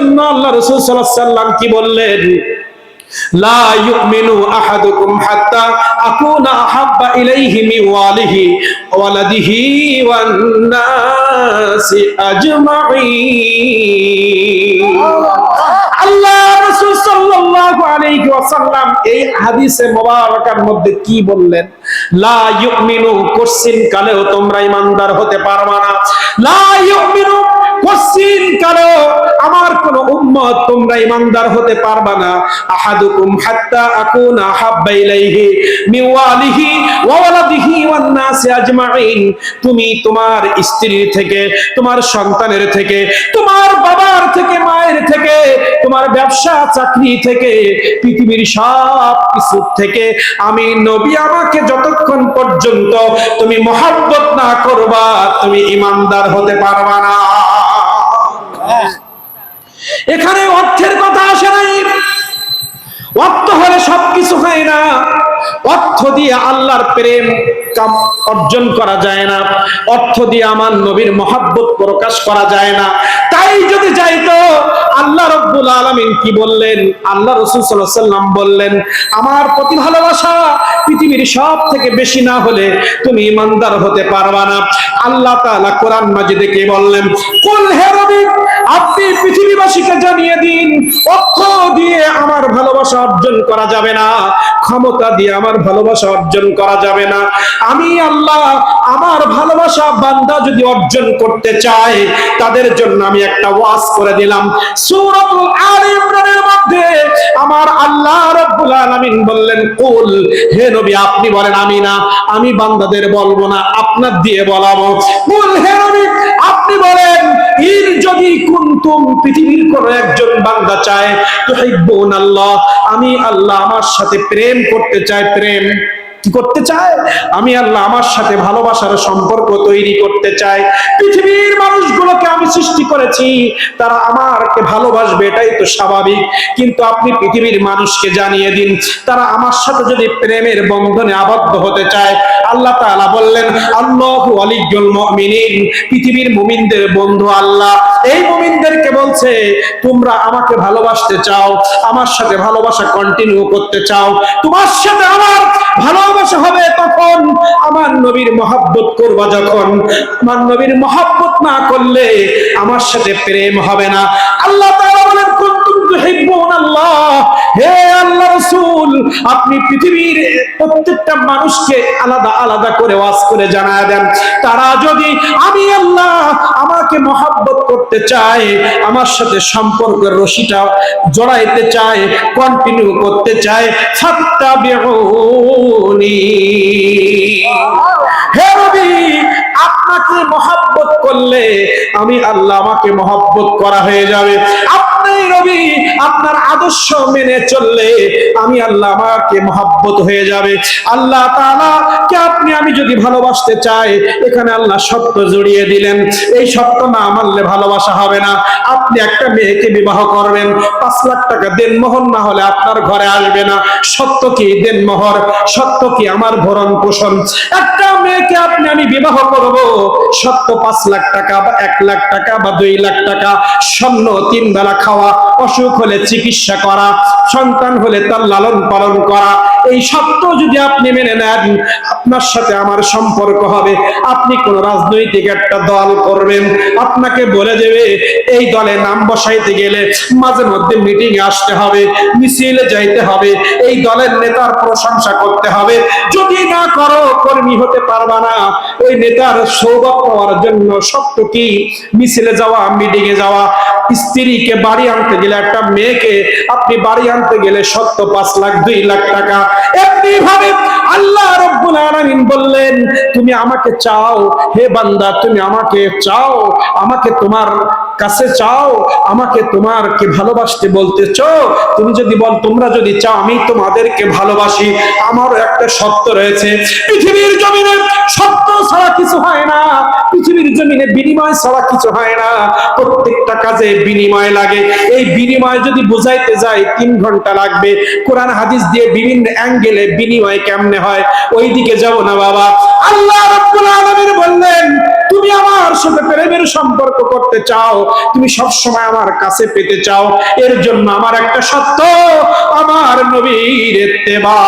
আল্লাহ রাসূল সাল্লাল্লাহু আলাইহি ওয়াসাল্লাম কি বললেন? লা ইউমিনু আহাদুকুম হাত্তা আকুনা আহাব্বা ইলাইহি মিন ওয়ালিহি ওয়া ওয়ালাদিহি ওয়ান নাসি আজমাইন। আল্লাহ রাসূল সাল্লাল্লাহু আলাইহি ওয়াসাল্লাম এই হাদিসে মোবারকার মধ্যে কি বললেন? লা ইউমিনু, কোশ্চিন কালেও তোমরা ঈমানদার হতে পারবা না। লা ইউমিনু, কোশ্চিন কালেও আমার কোন উম্মত তোমরা ঈমানদার হতে পারবা না। আহাদুকুম হাত্তা আকুনা হাব্বা ইলাইহি মিন ওয়ালিহি ওয়া ওয়ালাদিহি ওয়ান নাসি আজমাইন। তুমি তোমার স্ত্রীর থেকে, তোমার সন্তানের থেকে, তোমার বাবার থেকে, মায়ের থেকে, তোমার ব্যবসা চাকরি থেকে, পৃথিবীর সব কিছু থেকে আমি নবী আমাকে যতক্ষণ পর্যন্ত তুমি মহব্বত না করবা, তুমি ঈমানদার হতে পারবা না। এখানে অর্থের কথা আসে নাই। অর্থ হলে সবকিছু হয় না। অর্থ দিয়ে আল্লাহর প্রেম অর্জন করা যায় না। অর্থ দিয়ে আমার নবীর মহব্বত প্রকাশ করা যায় না। তাই যদি যাইতো, আল্লাহ রাব্বুল আলামিন কি বললেন? আল্লাহ রাসূল সাল্লাল্লাহু আলাইহি ওয়াসাল্লাম বললেন, আমার প্রতি ভালোবাসা পৃথিবীর সব থেকে বেশি না হলে তুমি ঈমানদার হতে পারবা না। আল্লাহ তাআলা কোরআন মাজিদে কি বললেন? কুল, হে নবী, আপনি পৃথিবীবাসীকে জানিয়ে দিন, অর্থ দিয়ে আমার ভালোবাসা অর্জন করা যাবে না, ক্ষমতা দিয়ে আমার ভালোবাসা অর্জন করা যাবে না। আমি আল্লাহ আমার ভালোবাসা বান্দা যদি অর্জন করতে চায়, তাদের জন্য আমি একটা ওয়াজ করে দিলাম। সূরাতুল আলে ইমরানের মধ্যে আমার আল্লাহ রাব্বুল আলামিন বললেন, কুল, হে নবী আপনি বলেন, আমি না, আমি বান্দাদের বলবো না, আপনার দিয়ে বলাবো। কুল, হে নবী আপনি বলেন, ইন যদি কুনতুম, পৃথিবীর কোন একজন বান্দা চায়, তুহিব্বুনাল্লাহ, আমি আল্লাহ আমার সাথে প্রেম করতে চাই। প্রেম কি করতে চায়? আমি আল্লাহ আমার সাথে ভালোবাসার সম্পর্ক তৈরি করতে চাই। পৃথিবীর মানুষগুলোকে আমি সৃষ্টি করেছি, তারা আমাকে ভালোবাসবে, এটাই তো স্বাভাবিক। কিন্তু আপনি পৃথিবীর মানুষকে জানিয়ে দিন, তারা আমার সাথে যদি প্রেমের বন্ধনে আবদ্ধ হতে চায়, আল্লাহ তাআলা বললেন, আল্লাহু ওয়ালিয়ুল মুমিনিন, পৃথিবীর মুমিনদের বন্ধু আল্লাহ। এই মুমিনদেরকে বলছে, তোমরা আমাকে ভালোবাসতে চাও, আমার সাথে ভালোবাসা কন্টিনিউ করতে চাও, তোমার সাথে আমার ভালোবাসা হবে তখন, আমার নবীর মহব্বত করবা যখন। আমার নবীর মহব্বত না করলে আমার সাথে প্রেম হবে না। আল্লাহ তাআলা বলেন, কুনতুম তুহিব্বুনাল্লাহ, হে আল্লাহ রাসূল আপনি পৃথিবীর প্রত্যেকটা মানুষকে আলাদা আলাদা করে ওয়াজ করে জানায় দেন, তারা যদি আমি আল্লাহ আমাকে মহব্বত করতে চায়, আমার সাথে সম্পর্কের রশিটা জড়াইতে চায়, কন্টিনিউ করতে চায়, ফাত্তাবিউনি, হে নবী আপনাকে মহব্বত করলে আমি আল্লাহ আমাকে মহব্বত করা হয়ে যাবে। আপনি নবী আপনার আদর্শ মেনে চললে আমি আল্লাহ আমাকে মহব্বত হয়ে যাবে। আল্লাহ তাআলা কে আপনি আমি যদি ভালোবাসতে চাই, এখানে আল্লাহ শর্ত জড়িয়ে দিলেন। এই শর্ত না মানলে ভালোবাসা হবে না। আপনি একটা মেয়েকে বিবাহ করবেন, 5 লাখ টাকা দেনমোহর না হলে আপনার ঘরে আসবে না। সত্য কি দেনমোহর, সত্য কি আমার ভরণ পোষণ। একটা মেয়েকে আপনি আমি বিবাহ করব, সত্য 5 লাখ টাকা বা 1 লাখ টাকা বা 2 লাখ টাকা, স্বর্ণ 3 বেলা খাওয়া, অসুখ হলে চিকিৎসা করা, সন্তান হলে তার লালন পালন করা, এই সত্য যদি আপনি মেনে নেন, আপনার সাথে আমার সম্পর্ক হবে। আপনি কোন রাজনৈতিক একটা দল করবেন, আপনাকে বলে দেবে এই দলে নাম বসাইতে গেলে মাঝে মধ্যে মিটিং এ আসতে হবে, মিছিলে যাইতে হবে, এই দলের নেতার প্রশংসা করতে হবে। যদি না করো কর্মী হতে পারবা না। ওই নেতার সৌভাগ্য পাওয়ার জন্য সত্য কি মিছিলে যাওয়া, মিটিং এ যাওয়া। স্ত্রীকে বাড়ি আনতে গেলে, একটা মেয়েকে আপনি বাড়ি আনতে গেলে সত্য 5 লাখ 2 লাখ টাকা। এমনি ভাবে আল্লাহ রাব্বুল আলামিন বললেন, তুমি আমাকে চাও হে বান্দা, তুমি আমাকে চাও, আমাকে তোমার কাছে চাও, আমাকে তোমারকে ভালোবাসতে বলতেছো। তুমি যদি বল, তোমরা যদি চাও আমি তোমাদেরকে ভালোবাসি, আমারও একটা সত্য রয়েছে। পৃথিবীর জমিনে সত্য ছাড়া কিছু হয় না, পৃথিবীর জমিনে বিনিময় ছাড়া কিছু হয় না। প্রত্যেকটা কাজে বিনিময় লাগে। এই বিনিময় যদি বুঝাইতে যাই 3 ঘন্টা লাগবে। কোরআন হাদিস দিয়ে বিভিন্ন অ্যাঙ্গেলে বিনিময় কেমনে হয় ওইদিকে যাব না বাবা। আল্লাহ রাব্বুল আলামিন বললেন, তুমি আমার সাথে প্রেমের সম্পর্ক করতে চাও, তুমি সব সময় আমার কাছে পেতে চাও, এর জন্য আমার একটা শর্ত, আমার নবীর ইত্তেবা।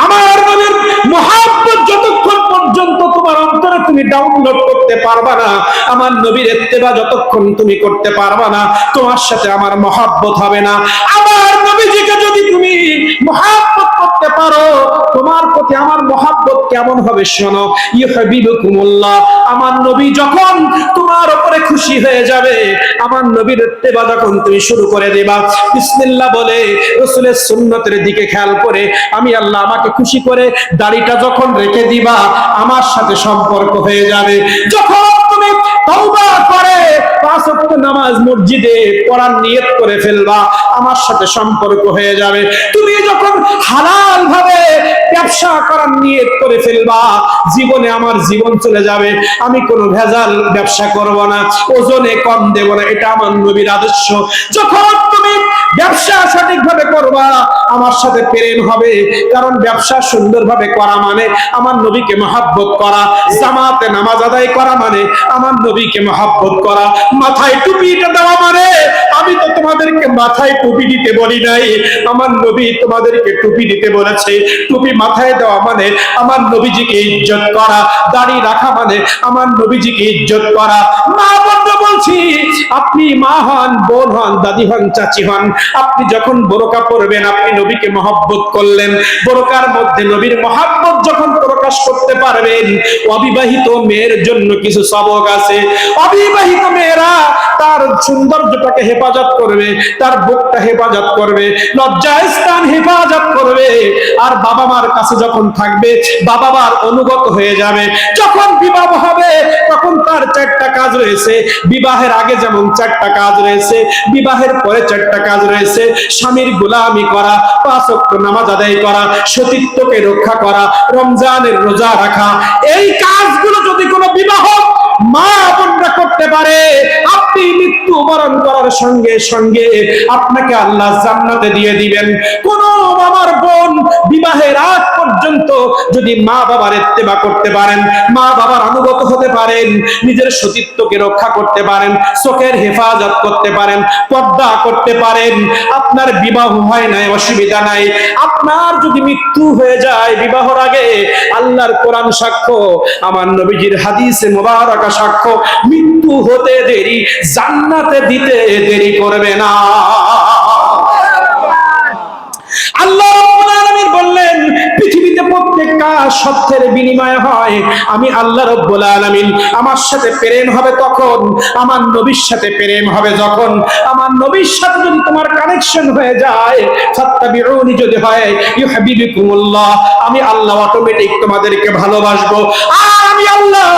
আমার নবীর মুহাব্বত যতক্ষণ পর্যন্ত তোমার অন্তরে তুমি ডাউনলোড করতে পারবা না, আমার নবীর ইত্তেবা যতক্ষণ তুমি করতে পারবা না, তোমার সাথে আমার মুহাব্বত হবে না। আমার নবীজিকে যদি তুমি মুহাব্বত করতে পারো, তোমার প্রতি আমার মুহাব্বত কেমন হবে শোনো। ইউহিব্বুকুমুল্লাহ, আমার নবী যখন তোমার উপরে খুশি হয়ে যাবে, আমার নবীর ইত্তেবা যখন তুমি শুরু করে দেবা, বিসমিল্লাহ বলে রাসূলের সুন্নতের দিকে খেয়াল করে, আমি আল্লাহ আমাকে খুশি করে দাড়িটা যখন রেখে দিবা, আমার সাথে সম্পর্ক হয়ে যাবে। যখন তুমি তওবা করে 5 ওয়াক্ত নামাজ মসজিদে পড়ার নিয়ত করে ফেলবা, আমার সাথে সম্পর্ক হয়ে যাবে। তুমি যখন হালাল ভাবে ব্যবসা করার নিয়ত করে ফেলবা, জীবনে আমার জীবন চলে যাবে, আমি কোনো ভেজাল ব্যবসা করব না, ওজনে কম দেব না, এটা আমার নবীর আদর্শ। যখন তুমি ব্যবসা সঠিকভাবে করবা, আমার সাথে প্রেম হবে, কারণ ব্যবসা সুন্দরভাবে করা মানে আমার নবীকে মহব্বত করা, জামাতে নামাজ আদায় করা মানে আমার নবীকে মহব্বত করা, মাথায় টুপিটা দেওয়া মানে, আমি তো তোমাদেরকে মাথায় টুপি দিতে বলি নাই, আমার নবী তোমাদেরকে টুপি দিতে বলেছে। টুপি মাথায় দেওয়া মানে আমার নবীজিকে ইজ্জত করা, দাড়ি রাখা মানে আমার নবীজিকে ইজ্জত করা। মা বন্ধু বলছি, আপনি মা হন, বোন হন, দাদি হন, চাচি হন, আপনি যখন বোরকা পরবেন, আপনি নবীকে মহব্বত করলেন, বোরকার মধ্যে নবীর মহব্বত যখন প্রকাশ করতে পারবেন। অবিবাহিত মেয়ের জন্য কিছু সবক আছে। অবিবাহিত মেয়েরা তার সৌন্দর্যটাকে হেফাজত করবে, তার বুকটা হেফাজত করবে, লজ্জাস্থান হেফাজত করবে, আর বাবা মার কাছে যখন থাকবে, বাবা মার অনুগত হয়ে যাবে। যখন বিবাহ হবে, তখন তার 4টা কাজ রয়েছে। বিবাহের আগে যেমন 4টা কাজ রয়েছে, বিবাহের পরে 4টা কাজ রয়েছে। স্বামীর গোলামি করা, 5 ওয়াক্ত নামাজ আদায় করা, সতীত্বকে রক্ষা করা, রমজানের রোজা রাখা। এই কাজগুলো যদি কোনো বিবাহ মা বোনরা করতে পারে, আপনি মৃত্যুবরণ করার সঙ্গে সঙ্গে আপনাকে আল্লাহ জান্নাতে দিয়ে দিবেন। কোন আমার বোন বিবাহের আগ পর্যন্ত যদি মা বাবার ইত্তেবা করতে পারেন, মা বাবার অনুগত হতে পারেন, নিজের সতীত্বকে রক্ষা করতে পারেন, চোখের হেফাজত করতে পারেন, পর্দা করতে পারেন, আপনার বিবাহ হয় নাই, অসুবিধা নাই। আপনার যদি মৃত্যু হয়ে যায় বিবাহর আগে, আল্লাহর কোরআন সাক্ষ্য, আমার নবীজির হাদিসে মুবারাকা সাক্ষ্য, মৃত্যু হতে দেরি, জান্নাতে দিতে দেরি করবে না। আল্লাহ রাব্বুল আলামিন বললেন, পৃথিবীতে প্রত্যেক কাজ সত্যের বিনিময় হয়। আমি আল্লাহ রাব্বুল আলামিন, আমার সাথে প্রেম হবে তখন, আমার নবীর সাথে প্রেম হবে যখন, আমার নবীর সাথে যদি তোমার কানেকশন হয়ে যায়, ফাত্তাবিউনি যদি হয়, ইউহিব্বুকুমুল্লাহ, আমি আল্লাহ অটোমেটিক তোমাদেরকে ভালোবাসবো। আর আমি আল্লাহ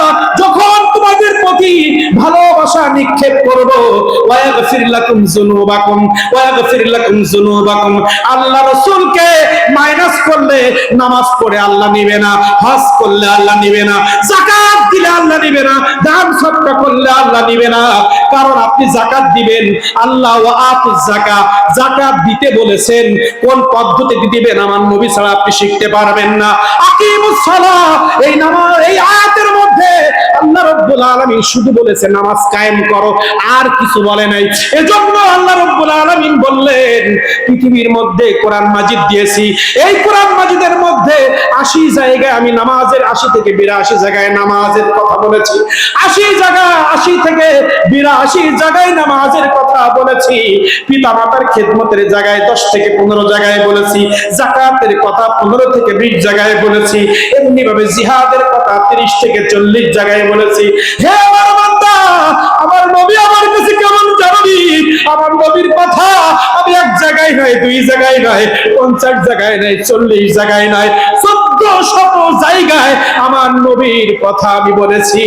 যখন তোমাদের প্রতি ভালোবাসা নিক্ষেপ করব, ওয়ায়াগফির লাকুম যুনুবাকুম, ওয়ায়াগফির লাকুম যুনুবাকুম, আল্লাহ রাসূলকে মাইনাস করলে নামাজ পড়ে আল্লাহ নিবে না, হজ করলে আল্লাহ নিবে না, যাকাত দিলে আল্লাহ নিবে না, দান সদকা করলে আল্লাহ নিবে না। কারণ আপনি যাকাত দিবেন, আল্লাহ ওয়া আতুজ যাকাত, যাকাত দিতে বলেছেন, কোন পদ্ধতিতে দিবেন আমার নবী ছাড়া আপনি শিখতে পারবেন না। আকিমুস সালাহ, এই নামাজ, এই আয়াতের মধ্যে আল্লাহ রাব্বুল আলামিন শুধু বলেছে নামাজ কায়েম করো, আর কিছু বলে নাই। এজন্য আল্লাহ রাব্বুল আলামিন বললেন, পৃথিবীর মধ্যে কোরআন মাজিদ দিয়েছি, এই কোরআন মাজিদের মধ্যে 80 জায়গায় আমি নামাজের, 80 থেকে 82 জায়গায় নামাজের কথা বলেছি, 80 জায়গা, 80 থেকে 82 জায়গায় নামাজের কথা বলেছি। পিতা মাতার খেদমতের জায়গায় 10 থেকে 15 জায়গায় বলেছি, যাকাতের কথা 15 থেকে 20 জায়গায় বলেছি, এমনি ভাবে জিহাদের কথা 30 থেকে 40 জায়গায় বলেছি। হে আমার বান্দা, আমার নবী আমার কাছে কেমন জানবি? আমার নবীর কথা আমি 1 জায়গায় নয়, 2 জায়গায় নয়, 50 জায়গায় নয়, 40 জায়গায় নয়, 1400 জায়গায় আমার নবীর কথা আমি বলেছি।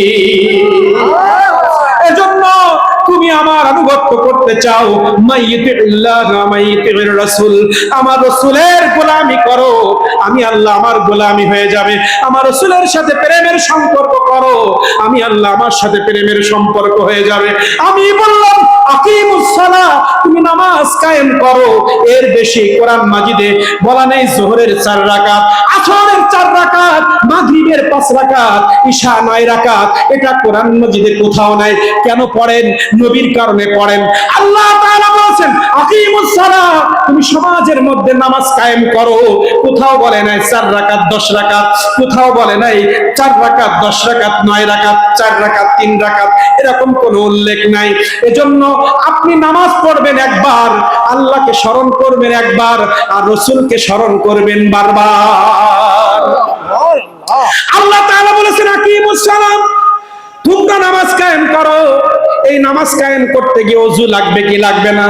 এজন্য তুমি আমার আনুগত্য করতে চাও, মাইয়িতিল্লাহ মাইয়িতির রাসূল, আমার রাসূলের গোলামি করো, আমি আল্লাহ আমার গোলামি হয়ে যাবে। আমার রাসূলের সাথে প্রেমের সম্পর্ক করো, আমি আল্লাহ আমার সাথে প্রেমের সম্পর্ক হয়ে যাবে। আমি বললাম আকিমুস সালাহ, তুমি নামাজ কায়েম করো। এর বেশি কোরআন মাজিদে বলা নেই। যোহরের 4 রাকাত, আসরের 4 রাকাত, মাগরিবের 5 রাকাত, ঈশা 9 রাকাত, এটা কোরআন মাজিদে কোথাও নাই। কেন পড়েন? নবীর কারণে পড়েন। আল্লাহ তাআলা বলেছেন আকিমুস সালাহ, তুমি সমাজের মধ্যে নামাজ কায়েম করো। কোথাও বলে নাই 4 রাকাত 10 রাকাত, কোথাও বলে নাই 4 রাকাত 10 রাকাত 9 রাকাত 4 রাকাত 3 রাকাত, এরকম কোনো উল্লেখ নাই। এজন্য আপনি নামাজ পড়বেন একবার, আল্লাহকে স্মরণ করবেন একবার, আর রাসূলকে স্মরণ করবেন বারবার। আল্লাহ তাআলা বলেছেন আকিমুস সালাম, তোমরা নামাজ কায়েম করো। এই নামাজ কায়েম করতে গিয়ে ওযু লাগবে কি লাগবে না?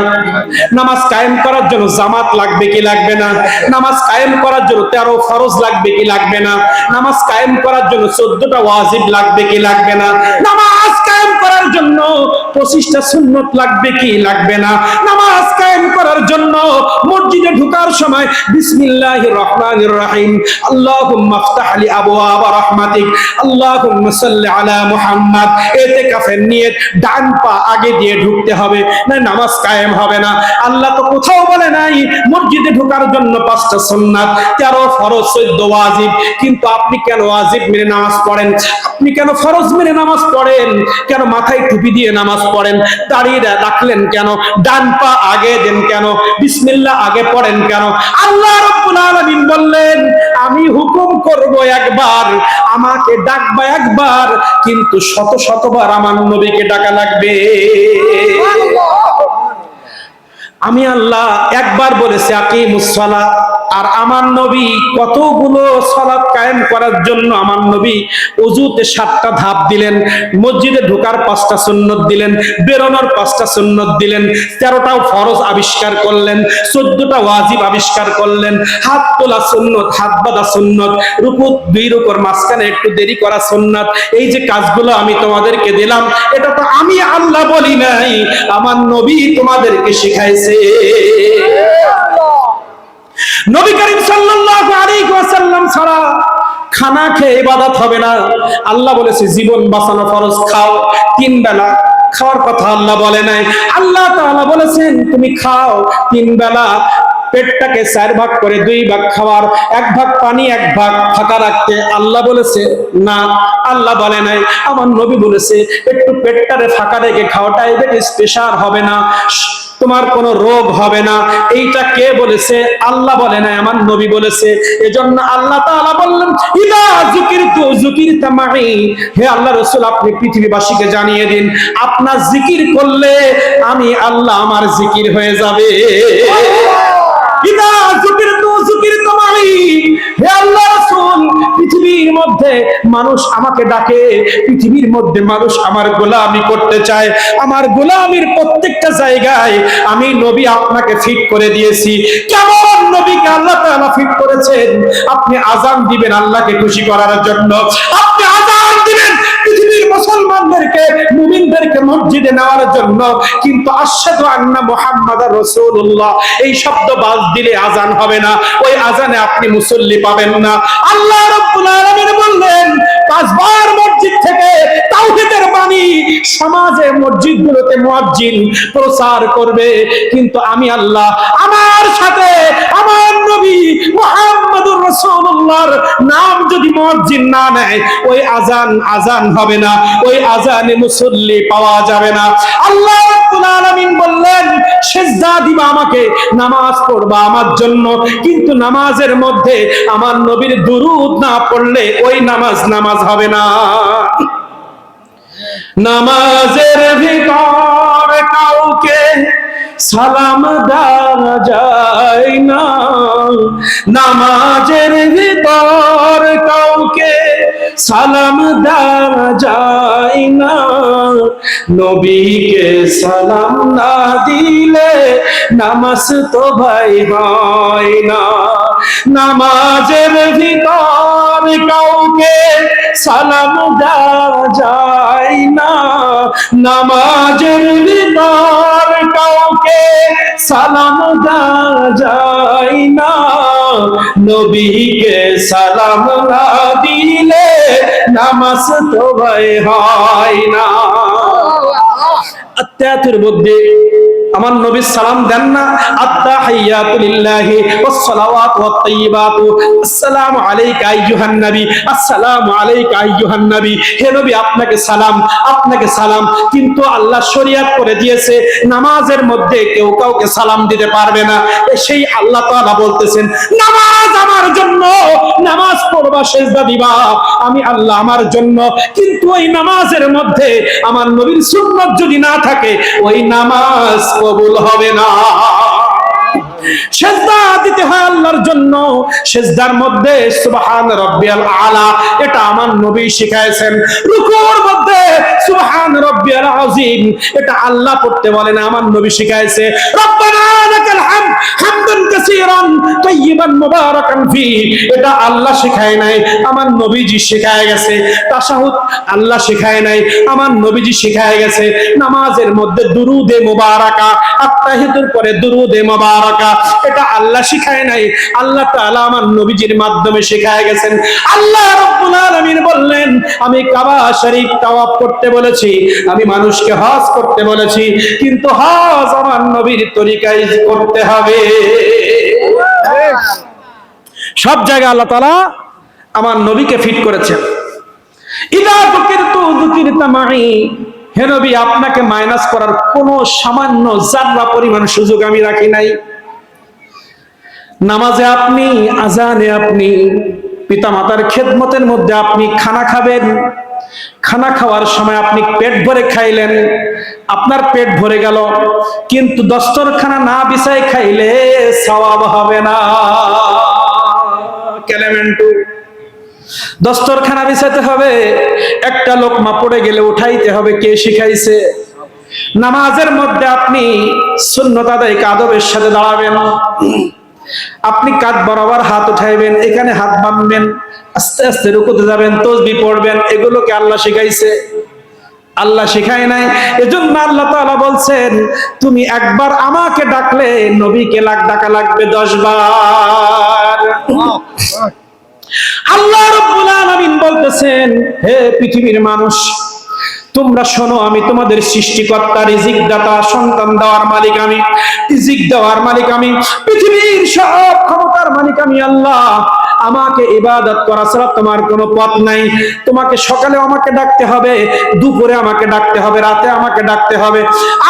নামাজ কায়েম করার জন্য জামাত লাগবে কি লাগবে না? নামাজ কায়েম করার জন্য 13 ফরজ লাগবে কি লাগবে না? নামাজ কায়েম করার জন্য 14টা ওয়াজিব লাগবে কি লাগবে না? নামাজ কায়েম করার জন্য 25টা সুন্নত লাগবে কি লাগবে না? নামাজ কায়েম করার জন্য মসজিদে ঢোকার সময় বিসমিল্লাহির রহমানির রহিম, আল্লাহুম্মা ইফতাহ লি আবওয়াব রাহমাতিক, আল্লাহুম্মা সাল্লি আলা মুহাম্মদ, ইতিকাফের নিয়ত ডান পা আগে দিয়ে ঢুকতে হবে, না নামাজ কায়েম হবে না। আল্লাহ তো কোথাও বলে নাই মসজিদে ঢোকার জন্য 5টা সুন্নাত, 13 ফরজ, 14 ওয়াজিব। কিন্তু আপনি কেন ওয়াজিব মেনে নামাজ পড়েন? আপনি কেন ফরজ মেনে নামাজ পড়েন? কেন মাথায় টুপি দিয়ে নামাজ পড়েন? দাঁড়িয়ে রাখলেন কেন? ডান পা আগে দেন কেন? বিসমিল্লাহ আগে পড়েন কেন? আল্লাহ রাব্বুল আলামিন বললেন আমি হুকুম করব একবার, আমাকে ডাকবা একবার, কিন্তু শত শতবার আমার নবীকে ডাকা লাগবে। আমি আল্লাহ একবার বলেছি আকিমুস সালাহ, আর আমার নবী কতগুলো সালাত কায়েম করার জন্য আমার নবী ওযুতে 7টা ধাপ দিলেন, মসজিদে ঢোকার 5টা সুন্নত দিলেন, বেরোনোর 5টা সুন্নত দিলেন, 13টা ফরজ আবিষ্কার করলেন, 14টা ওয়াজিব আবিষ্কার করলেন, হাত তোলা সুন্নত, হাত বাঁধা সুন্নত, রুকু 2 রুকুর মাঝখানে একটু দেরি করা সুন্নত। এই যে কাজগুলো আমি তোমাদেরকে দিলাম, এটা তো আমি আল্লাহ বলি নাই, আমার নবী তোমাদেরকে শিখাইছে। নবী করিম সাল্লাল্লাহু আলাইহি ওয়াসাল্লাম ছাড়া খানা খেয়ে ইবাদত হবে না। আল্লাহ বলেছে জীবন বাঁচানো ফরজ, খাও 3 বেলা। খাওয়ার কথা আল্লাহ বলে নাই। আল্লাহ তাআলা বলেছেন তুমি খাও 3 বেলা, পেটটাকে 4 ভাগ করে 2 ভাগ খাওয়ার, 1 ভাগ পানি 1 ভাগ ফাঁকা রাখতে। আল্লাহ বলেছে না, আল্লাহ বলে নাই। আমার নবী বলেছে একটু পেটটারে ফাঁকা রেখে খাও, ডায়াবেটিস প্রেসার হবে না, তোমার কোনো রোগ হবে না। এইটা কে বলেছে? আল্লাহ বলে নাই, আমার নবী বলেছে। এজন্য আল্লাহ তাআলা বললেন ইদা যিকিরতু যিকিরতা মাই, হে আল্লাহ রাসূল আপনি পৃথিবীবাসীকে জানিয়ে দিন আপনার জিকির করলে আমি আল্লাহ আমার জিকির হয়ে যাবে। ইদা যিকিরতু যিকিরতা মাই, হে আল্লাহ রাসূল পৃথিবীর মধ্যে মানুষ আমাকে ডাকে, পৃথিবীর মধ্যে মানুষ আমার গোলামি করতে চায়, আমার গোলামির প্রত্যেকটা জায়গায় আমি নবী আপনাকে ফিট করে দিয়েছি। কেমন নবীকে আল্লাহ তাআলা ফিট করেছেন? আপনি আযান দিবেন আল্লাহকে খুশি করার জন্য, আপনি আযান দিবেন পৃথিবীর মুসলমানদেরকে মুমিনদেরকে মসজিদে নেওয়ার জন্য, কিন্তু আশহাদু আন্না মুহাম্মাদার রাসূলুল্লাহ এই শব্দ বাদ দিলে আযান হবে না, ওই আযানে আপনি মুসল্লি পাবেন না। আল্লাহ রাব্বুল আলামিন বললেন 5 বার মসজিদ থেকে তাওহীদের বাণী সমাজে মসজিদগুলোতে মুয়াজ্জিন প্রচার করবে, কিন্তু আমি আল্লাহ আমার সাথে আমার নবী মুহাম্মদুর রাসূলুল্লাহর নাম যদি মুয়াজ্জিন না নেয় ওই আযান হবে না, ওই আযানে মুসল্লি পাওয়া যাবে না। আল্লাহ রাব্বুল আলামিন বললেন সিজদা দিবা আমাকে, নামাজ পড়বা আমার জন্য, কিন্তু নামাজের মধ্যে আমার নবীর দুরূদ না পড়লে ওই নামাজ হবে না। নামাজের ভিতর কাউকে সালাম দেওয়া যায় না, নামাজের ভিতর কাউকে সালাম দেওয়া যায় না, নবীকে সালাম না দিলে নামাজ তো ভাই হয় না। নামাজের ভিতর কাউকে সালাম দেওয়া যায় না, নামাজের ভিতর সালাম দেওয়া যায় না, নবীকে সালাম না দিলে নামাজ তো হয় না। আত্তায়াতের মধ্যে আমার নবী সালাম দেন না, আত্তাহিয়াতু লিল্লাহি ওয়াস সালাওয়াতু ওয়াত তাইয়্যিবাতু আসসালামু আলাইকা আইয়ুহান নবী, আসসালামু আলাইকা আইয়ুহান নবী। হে নবী আপনাকে সালাম, আপনাকে সালাম। কিন্তু আল্লাহ শরীয়ত করে দিয়েছে নামাজের মধ্যে কেউ কাউকে সালাম দিতে পারবে না। সেই আল্লাহ তাআলা বলতেছেন নামাজ আমার জন্য, নামাজ পড়বা সিজদা দিবা আমি আল্লাহ আমার জন্য। কিন্তু ওই নামাজের মধ্যে আমার নবীর সুন্নাত যদি না থাকে ওই নামাজ কবুল হবে না। সিজদা দিতে হয় আল্লাহর জন্য, সিজদার মধ্যে সুবহান রাব্বিয়াল আলা এটা আমার নবী শিখাইছেন। রুকুর মধ্যে সুবহান রাব্বিয়াল আযীম এটা আল্লাহ পড়তে বলেন, আমার নবী শিখাইছে। রব্বানা লাকাল হামদ হামদান কাসীরান তাইয়িবান মুবারাকান ফি এটা আল্লাহ শিখায় নাই, আমার নবীজি শিখায় গেছে। তাশাহুদ আল্লাহ শিখায় নাই, আমার নবীজি শিখায় গেছে। নামাজের মধ্যে দুরুদে মুবারাকা, আত্তাহিয়াতুর পরে দুরুদে মুবারাকা এটা আল্লাহ শিখায় নাই, আল্লাহ তাআলা আমার নবীজির মাধ্যমে শিখায় গেছেন। আল্লাহ রাব্বুল আলামিন বললেন আমি কাবা শরীফ তাওয়াফ করতে বলেছি, আমি মানুষকে হজ করতে বলেছি, কিন্তু হজ আমার নবীর তরিকায় করতে হবে। সব জায়গায় আল্লাহ তাআলা আমার নবীকে ফিট করেছেন। ইদা যুকিরতু যুকিরতা মাই, হে নবী আপনাকে মাইনাস করার কোনো সামান্য জাররা পরিমাণ সুযোগ আমি রাখি নাই। নামাজে আপনি, আজানে আপনি, পিতামাতার খেদমতের মধ্যে আপনি খানা খাবেন, খানা খাওয়ার সময় আপনি পেট ভরে খাইলেন, আপনার পেট ভরে গেল, কিন্তু দস্তরখানা না বিছায় খাইলে সওয়াব হবে না। কেলেমেন্টু দস্তরখানা বিছাতে হবে, একটা লোকমা পড়ে গেলে উঠাইতে হবে, কে শিখাইছে? নামাজের মধ্যে আপনি সুন্নত আদায় আদবের সাথে দাঁড়াবেন, আপনি কাঁধ বরাবর হাত উঠাইবেন, এখানে হাত বাঁধবেন, আস্তে আস্তে রুকুতে যাবেন, তাসবিহ পড়বেন, এগুলোকে আল্লাহ শিখাইছে? আল্লাহ শিখায় নাই। এজন্য আল্লাহ তাআলা বলছেন তুমি একবার আমাকে ডাকলে নবীকে লাখ ডাকা লাগবে 10 বার। আল্লাহ রাব্বুল আলামিন বলতেছেন হে পৃথিবীর মানুষ তোমরা শোনো, আমি তোমাদের সৃষ্টিকর্তা, রিজিক দাতা, সন্তান দেওয়ার মালিক আমি, রিজিক দেওয়ার মালিক আমি, পৃথিবীর সব ক্ষমতার মালিক আমি আল্লাহ। আমাকে ইবাদত করা ছাড়া তোমার কোনো পথ নাই। তোমাকে সকালে আমাকে ডাকতে হবে, দুপুরে আমাকে ডাকতে হবে, রাতে আমাকে ডাকতে হবে।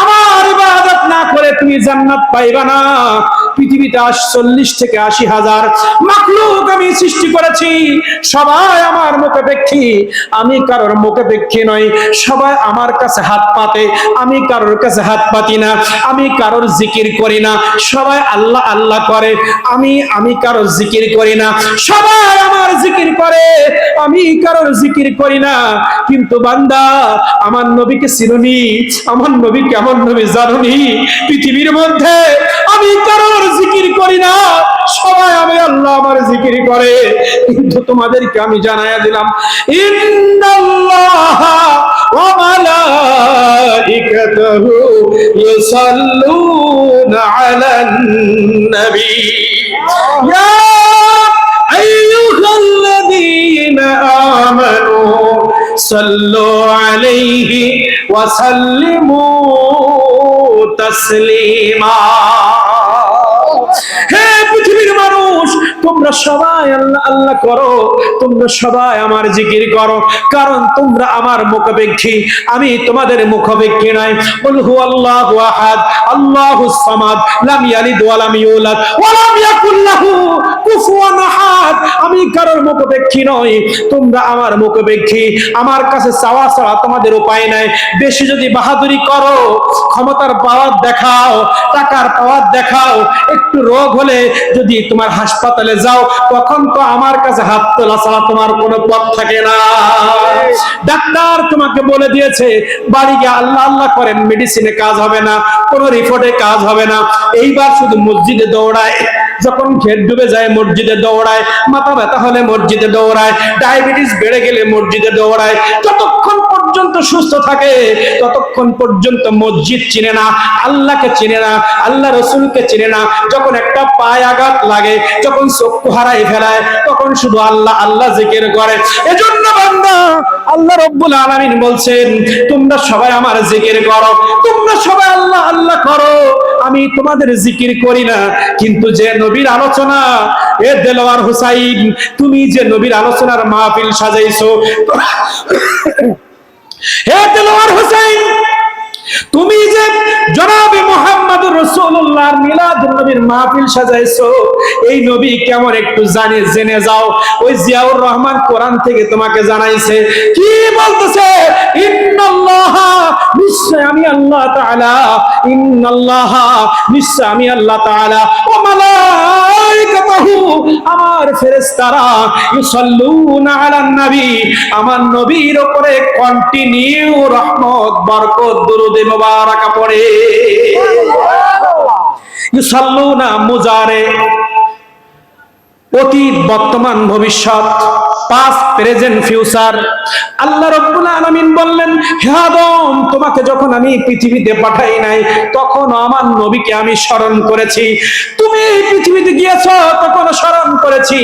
আমার ইবাদত না করে তুমি জান্নাত পাইবা না। পৃথিবীতে 40 থেকে 80 হাজার মাখলুক আমি সৃষ্টি করেছি, সবাই আমার মুখাপেক্ষী, আমি কারোর মুখাপেক্ষী নই। সবাই আমার কাছে হাত পাতে, আমি কারোর কাছে হাত পাতি না। আমি কারোর জিকির করি না, সবাই আল্লাহ আল্লাহ করে, আমি কারোর জিকির করি না। সবাই আমার জিকির করে, আমি কারোর জিকির করি না। কিন্তু বান্দা আমার নবীকে চিনুনি? আমার নবী কেমন নবী জানুনি? পৃথিবীর মধ্যে আমি কারোর জিকির করি না, সবাই আমি আল্লাহ আমার জিকির করে। কিন্তু তোমাদেরকে আমি জানাইয়া দিলাম ইন্নাল্লাহা ওয়া মালাইকাতুহু ইউসাল্লুনা আলান নবী ইয়া আইয়ুহাল্লাযীনা আমানু সাল্লু আলাইহি ওয়া সাল্লিমু তাসলিমা। হে পৃথিবীর মানুষ তোমরা সবাই আল্লাহ আল্লাহ করো, তোমরা সবাই আমার জিকির করো, কারণ তোমরা আমার মুখাপেক্ষী, আমি তোমাদের মুখাপেক্ষী নাই। কুল হুয়াল্লাহু আহাদ আল্লাহুস সামাদ লাম ইয়ালিদ ওয়া লাম ইউলাদ ওয়া লাম ইয়াকুল লাহু কুফুয়ান আহাদ। আমি কারোর মুখাপেক্ষী নই, তোমরা আমার মুখাপেক্ষী। আমার কাছে চাওয়া ছাড়া তোমাদের উপায় নাই। বেশি যদি বাহাদুরি করো, ক্ষমতার পাওয়ার দেখাও, টাকার পাওয়ার দেখাও, একটু রোগ হলে যদি তোমার হাসপাতালে যাও, তখন তো আমার কাছে হাত তোলা ছাড়া তোমার কোনো পথ থাকে না। ডাক্তার তোমাকে বলে দিয়েছে বাড়ি গিয়ে আল্লাহ আল্লাহ করেন, মেডিসিনে কাজ হবে না, কোনো রিপোর্টে কাজ হবে না। এইবার শুধু মসজিদে দৌড়ায়, যখন ঘের ডুবে যায় মসজিদে দৌড়ায়, মাথা ব্যথা হলে মসজিদে দৌড়ায়, ডায়াবেটিস বেড়ে গেলে মসজিদে দৌড়ায়। যতক্ষণ পর্যন্ত সুস্থ থাকে ততক্ষণ পর্যন্ত মসজিদ চিনে না, আল্লাহকে চিনে না, আল্লাহ রসুলকে চিনে না। যখন একটা পায়ে আঘাত লাগে, যখন চক্ষু হারাই ফেলায়, তখন শুধু আল্লাহ আল্লাহ জিকির করে। এজন্য বান্দা, আল্লাহ রাব্বুল আলামিন বলছেন, তোমরা সবাই আমার জিকির করো, তোমরা সবাই আল্লাহ আল্লাহ করো, আমি তোমাদের জিকির করি না। কিন্তু যে নবীর আলোচনা, এ দেলোয়ার হোসাইন, তুমি যে নবীর আলোচনার মাহফিল সাজাইছো, হে দেলোয়ার হোসাইন, তুমি যে জনাবে মুহাম্মদুর রাসূলুল্লাহর মিলাদুন নবীর মাহফিল সাজাইছো, এই নবী কেমন একটু জেনে যাও। ওই জিয়াউর রহমান কোরআন থেকে তোমাকে জানাইছে, কি বলতেছে? ইন্নাল্লাহা, নিশ্চয় আমি আল্লাহ তাআলা, ইন্নাল্লাহা, নিশ্চয় আমি আল্লাহ তাআলা, ও মালাইকাতুহু, আমার ফেরেশতারা, ইউসাল্লুনা আলান নবী, আমার নবীর উপরে কন্টিনিউ রহমত বরকত দুরুদ মুবারাকা পড়ে। ইউসাল্লুনা মুজারে, অতীত, বর্তমান, ভবিষ্যৎ, পাস্ট, প্রেজেন্ট, ফিউচার। আল্লাহ রাব্বুল আলামিন বললেন, হে আদম, তোমাকে যখন আমি পৃথিবীতে পাঠাই নাই তখন আমার নবীকে আমি স্মরণ করেছি। তুমি এই পৃথিবীতে গিয়েছো তখন স্মরণ করেছি।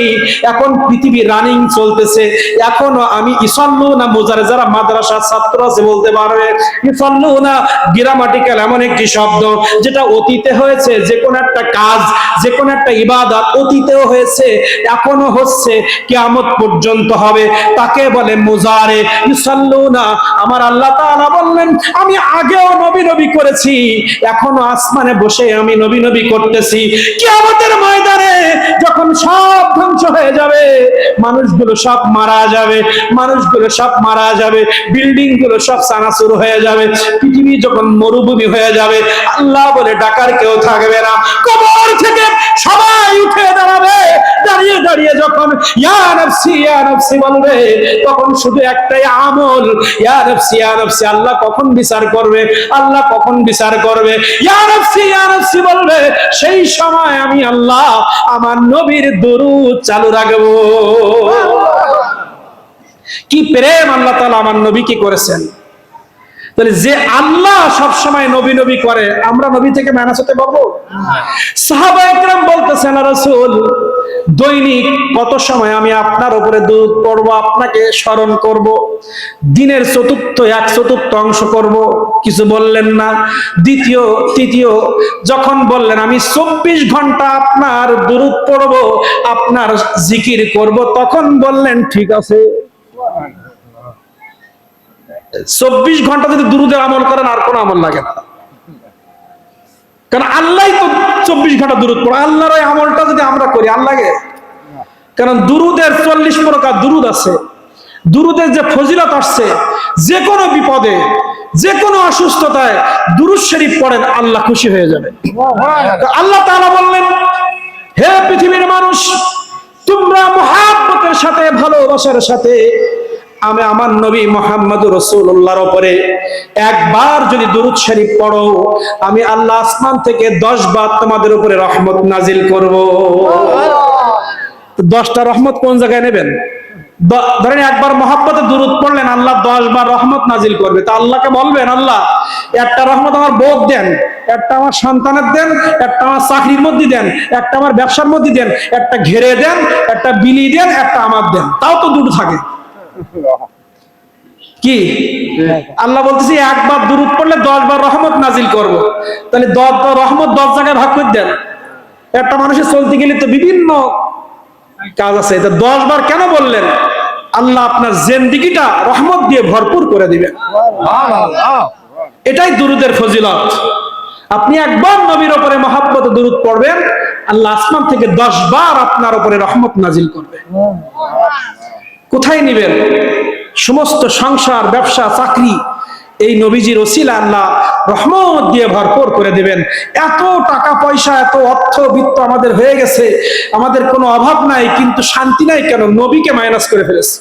এখন পৃথিবী রানিং চলতেছে, এখনো আমি ইসাল্লুনা মুজারে, যারা মাদ্রাসার ছাত্র আছে বলতে পারবে, ইসাল্লুনা গ্রামাটিক্যাল এমন একটি শব্দ যেটা অতীতে হয়েছে, যে কোনো একটা কাজ, যে কোনো একটা ইবাদত অতীতেও হয়েছে, এখনো হচ্ছে, কিয়ামত পর্যন্ত হবে, তাকে বলে মুজারে। ইউসাল্লুনা, আমার আল্লাহ তাআলা বললেন, আমি আগেও নবী নবী করেছি, এখনো আসমানে বসে আমি নবী নবী করতেছি। কিয়ামতের ময়দানে যখন সব ধ্বংস হয়ে যাবে, মানুষগুলো সব মারা যাবে, মানুষগুলো সব মারা যাবে, বিল্ডিং গুলো সব চানাচুর হয়ে যাবে, পৃথিবী যখন মরুভূমি হয়ে যাবে, আল্লাহ বলে ডাকার কেউ থাকবে না, কবর থেকে সবাই উঠে দাঁড়াবে। দাঁড়িয়ে দাঁড়িয়ে যখন ইয়া নফসি ইয়া নফসি বলবে, তখন শুধু একটাই আমল, ইয়া নফসি ইয়া নফসি, আল্লাহ কখন বিচার করবে, আল্লাহ কখন বিচার করবে, ইয়া নফসি বলবে। সেই সময় আমি আল্লাহ আমার নবীর দরুদ চালু রাখবো। কি প্রেম আল্লাহ তাআলা আমার নবী কি করেছেন। তাহলে যে আল্লাহ সব সময় নবী নবী করে, আমরা নবী থেকে মাইনাস হতে পারবো? সাহাবায়ে কেরাম বলতেছেন, রাসূল, দৈনিক কত সময় আমি আপনার উপরে দরুদ পড়ব, আপনাকে স্মরণ করব? দিনের এক চতুর্থ অংশ করব। কিছু বললেন না। তৃতীয় যখন বললেন আমি 24 ঘন্টা আপনার দরুদ পড়ব, আপনার জিকির করব, তখন বললেন ঠিক আছে। 24 ঘন্টা যদি দুরুদের আমল করেন আর কোনো আমল লাগে না, কারণ আল্লাহ তো 24 ঘন্টা দুরুদ পড়ে। আল্লাহর ওই আমলটা যদি আমরা করি আর লাগে? কারণ দুরুদের 40 প্রকার দুরুদ আছে। দুরুদের যে ফজিলত আসছে, যে কোনো বিপদে, যে কোনো অসুস্থতায় দুরুদ শরীফ পড়েন, আল্লাহ খুশি হয়ে যাবে। আল্লাহ তাআলা বললেন, হে পৃথিবীর মানুষ, তোমরা মুহাব্বতের সাথে, ভালোবাসার সাথে আমি আমার নবী মুহাম্মদুর রাসূলুল্লাহর উপরে একবার যদি দুরূদ শরীফ পড়ো, আমি আল্লাহ আসমান থেকে 10 বার তোমাদের উপরে রহমত নাজিল করব। 10টা রহমত কোন জায়গায় নেবেন? ধরেন একবার মুহাব্বতে দুরূদ পড়লেন, আল্লাহ 10 বার রহমত নাজিল করবে। তা আল্লাহকে বলবেন, আল্লাহ একটা রহমত আমার বউ দেন, একটা আমার সন্তানের দেন, একটা আমার চাকরির মধ্যে দেন, একটা আমার ব্যবসার মধ্যে দেন, একটা ঘেরে দেন, একটা বিলি দেন, একটা আমার দেন। তাও তো দুটো থাকে কি? আল্লাহ বলতেছি একবার দুরূদ পড়লে 10 বার রহমত নাজিল করব। তাহলে 10 বার রহমত 10 জায়গায় ভাগ করে দেন। একটা মানুষের চলতে গেলে তো বিভিন্ন কাজ আছে, এটা 10 বার কেন বললেন? আল্লাহ আপনার জিন্দেগিটা রহমত দিয়ে ভরপুর করে দিবেন। এটাই দুরূদের ফজিলত। আপনি একবার নবীর উপরে মহব্বতে দুরূদ পড়বেন, আল্লাহ আসমান থেকে 10 বার আপনার উপরে রহমত নাজিল করবে। কোথায় নিবেন? সমস্ত সংসার, ব্যবসা, চাকরি এই নবীজির ওসিলা আল্লাহ রহমত দিয়ে ভরপুর করে দিবেন। এত টাকা পয়সা, এত অর্থ বিত্ত আমাদের হয়ে গেছে, আমাদের কোনো অভাব নাই, কিন্তু শান্তি নাই কেন? নবীকে মাইনাস করে ফেলেছে।